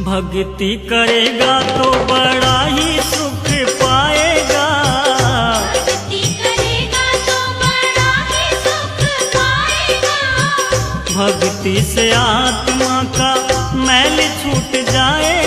भक्ति करेगा तो बड़ा ही सुख पाएगा। भक्ति करेगा तो बड़ा ही सुख पाएगा। भक्ति से आत्मा का मैल छूट जाए।